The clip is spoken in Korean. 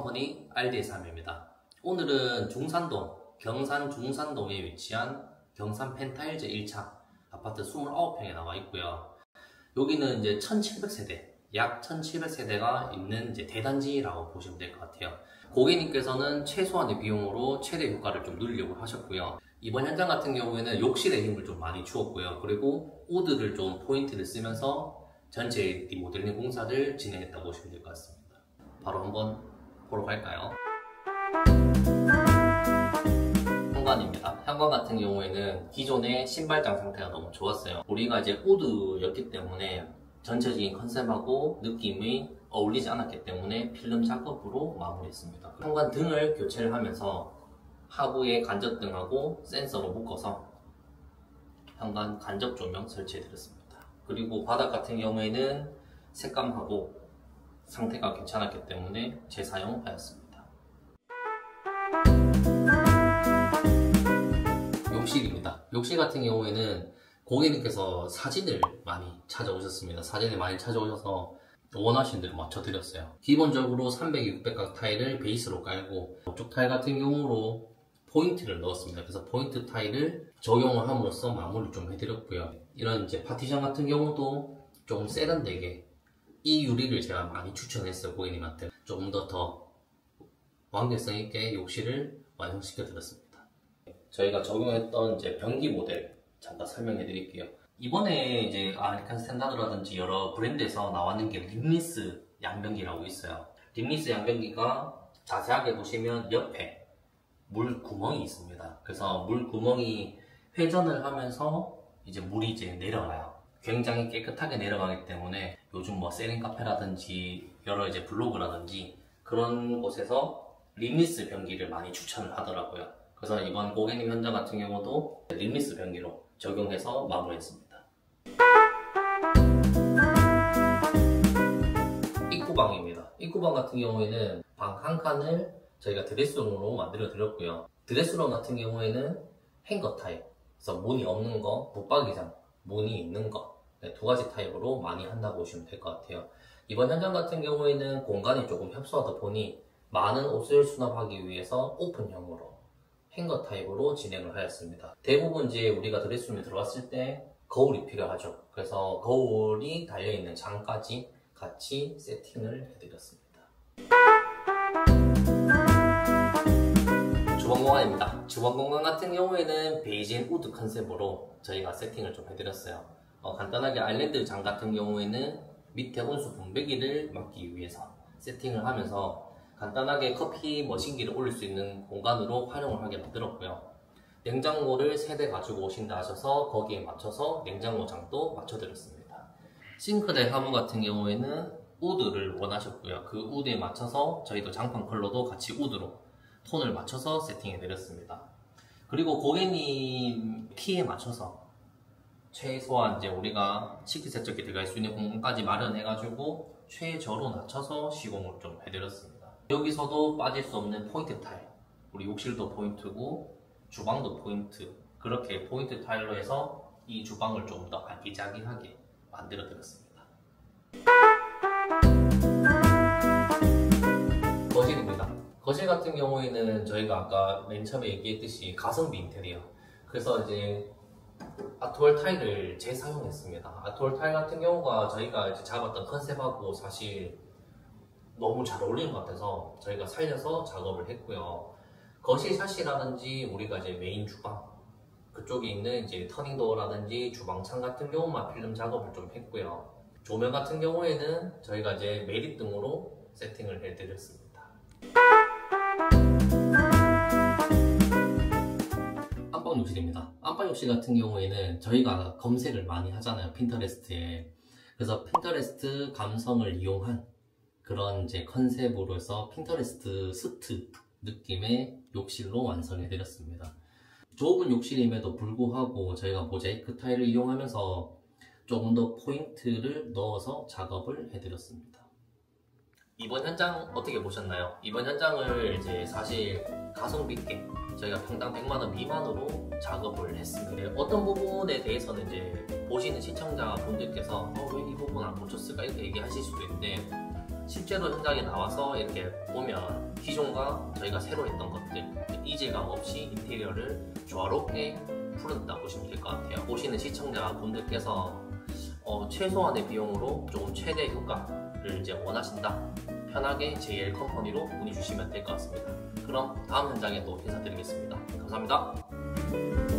컴퍼니 RD3입니다. 오늘은 중산동, 경산 중산동에 위치한 경산 펜타일즈 1차 아파트 29평에 나와 있고요. 여기는 이제 1700세대, 약 1700세대가 있는 이제 대단지라고 보시면 될 것 같아요. 고객님께서는 최소한의 비용으로 최대 효과를 좀 누리려고 하셨고요. 이번 현장 같은 경우에는 욕실에 힘을 좀 많이 주었고요. 그리고 우드를 좀 포인트를 쓰면서 전체 리모델링 공사를 진행했다고 보시면 될 것 같습니다. 바로 한번 보러 갈까요? 현관입니다. 현관 같은 경우에는 기존의 신발장 상태가 너무 좋았어요. 우리가 이제 우드였기 때문에 전체적인 컨셉하고 느낌이 어울리지 않았기 때문에 필름 작업으로 마무리했습니다. 현관 등을 교체를 하면서 하부에 간접등하고 센서로 묶어서 현관 간접 조명 설치해드렸습니다. 그리고 바닥 같은 경우에는 색감하고 상태가 괜찮았기 때문에 재사용하였습니다. 욕실입니다. 욕실 같은 경우에는 고객님께서 사진을 많이 찾아오셨습니다. 사진을 많이 찾아오셔서 원하시는 대로 맞춰드렸어요. 기본적으로 300, 600각 타일을 베이스로 깔고 쪽 타일 같은 경우로 포인트를 넣었습니다. 그래서 포인트 타일을 적용을 함으로써 마무리를 좀 해드렸고요. 이런 이제 파티션 같은 경우도 조금 세련되게 이 유리를 제가 많이 추천했어요. 고객님한테 조금 더 완결성 있게 욕실을 완성시켜 드렸습니다. 저희가 적용했던 이제 변기 모델 잠깐 설명해 드릴게요. 이번에 이제 아메리칸 스탠다드라든지 여러 브랜드에서 나왔는 게 립리스 양변기라고 있어요. 립리스 양변기가 자세하게 보시면 옆에 물 구멍이 있습니다. 그래서 물 구멍이 회전을 하면서 이제 물이 이제 내려가요. 굉장히 깨끗하게 내려가기 때문에 요즘 뭐 세린 카페라든지 여러 이제 블로그라든지 그런 곳에서 립리스 변기를 많이 추천을 하더라고요. 그래서 이번 고객님 현장 같은 경우도 립리스 변기로 적용해서 마무리했습니다. 입구방입니다. 입구방 같은 경우에는 방 한 칸을 저희가 드레스룸으로 만들어 드렸고요. 드레스룸 같은 경우에는 행거 타입, 그래서 문이 없는 거, 붙박이장, 문이 있는 거, 두 가지 타입으로 많이 한다고 보시면 될 것 같아요. 이번 현장 같은 경우에는 공간이 조금 협소하다 보니 많은 옷을 수납하기 위해서 오픈형으로 행거 타입으로 진행을 하였습니다. 대부분 이제 우리가 드레스룸에 들어왔을 때 거울이 필요하죠. 그래서 거울이 달려있는 장까지 같이 세팅을 해드렸습니다. 주방 공간입니다. 주방 공간 같은 경우에는 베이지 우드 컨셉으로 저희가 세팅을 좀 해드렸어요. 간단하게 아일랜드 장 같은 경우에는 밑에 온수 분배기를 막기 위해서 세팅을 하면서 간단하게 커피 머신기를 올릴 수 있는 공간으로 활용을 하게 만들었고요. 냉장고를 3대 가지고 오신다 하셔서 거기에 맞춰서 냉장고 장도 맞춰드렸습니다. 싱크대 하부 같은 경우에는 우드를 원하셨고요. 그 우드에 맞춰서 저희도 장판 컬러도 같이 우드로 톤을 맞춰서 세팅해드렸습니다. 그리고 고객님 키에 맞춰서 최소한 이제 우리가 식기세척기 들어갈 수 있는 공간까지 마련해가지고 최저로 낮춰서 시공을 좀 해드렸습니다. 여기서도 빠질 수 없는 포인트 타일, 우리 욕실도 포인트고 주방도 포인트, 그렇게 포인트 타일로 해서 이 주방을 좀 더 아기자기하게 만들어 드렸습니다. 거실입니다. 거실 같은 경우에는 저희가 아까 맨 처음에 얘기했듯이 가성비 인테리어, 그래서 이제 아트월 타일을 재사용했습니다. 아트월 타일 같은 경우가 저희가 이제 잡았던 컨셉하고 사실 너무 잘 어울리는 것 같아서 저희가 살려서 작업을 했고요. 거실 샷이라든지 우리가 이제 메인 주방 그쪽에 있는 이제 터닝도어라든지 주방창 같은 경우만 필름 작업을 좀 했고요. 조명 같은 경우에는 저희가 이제 매립등으로 세팅을 해드렸습니다. 안방 욕실입니다. 안방 욕실 같은 경우에는 저희가 검색을 많이 하잖아요, 핀터레스트에. 그래서 핀터레스트 감성을 이용한 그런 이제 컨셉으로 해서 핀터레스트 스트 느낌의 욕실로 완성해드렸습니다. 좁은 욕실임에도 불구하고 저희가 모자이크 타일을 이용하면서 조금 더 포인트를 넣어서 작업을 해드렸습니다. 이번 현장 어떻게 보셨나요? 이번 현장을 이제 사실 가성비 있게 저희가 평당 100만원 미만으로 작업을 했습니다. 어떤 부분에 대해서는 이제 보시는 시청자분들께서 왜 이 부분 안 고쳤을까 이렇게 얘기하실 수도 있는데 실제로 현장에 나와서 이렇게 보면 기존과 저희가 새로 했던 것들 이질감 없이 인테리어를 조화롭게 풀어낸다 보시면 될 것 같아요. 보시는 시청자분들께서 최소한의 비용으로 조금 최대 효과를 이제 원하신다, 편하게 JL 컴퍼니로 문의 주시면 될 것 같습니다. 그럼 다음 현장에 또 인사드리겠습니다. 감사합니다.